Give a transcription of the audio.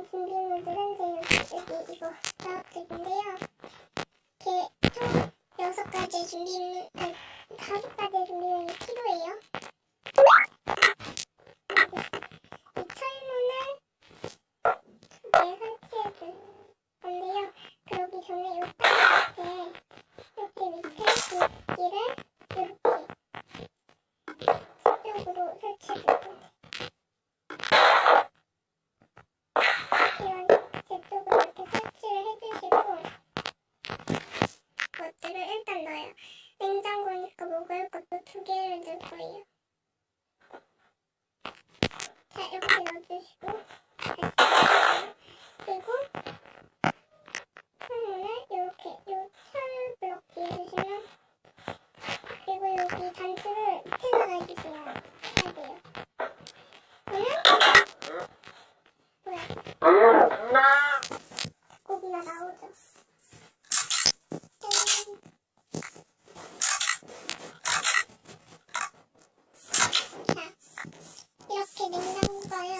준비물들은 여기 이거 나왔는데요. 이렇게 총 6가지 준비물, 아니 5가지 준비물이 필요해요. 이 철문을 2개 설치해 줄 건데요. 그러기 전에 이 땅 밑에 밑에 도끼를 이렇게 뒤쪽으로 설치해 줄 건데, 제 쪽으로 이렇게 설치를 해주시고 것들을 일단 넣어요. 냉장고니까 먹을 것도 2개를 넣을 거예요. 자, 이렇게 넣어주시고 그리고 창문을 이렇게 요 철블럭 뒤해주시면, 그리고 여기 단추를 밑에다가 해주셔야 돼요. 그러면 뭐야? 고기가 나오죠. 자, 이렇게 냉장고가요.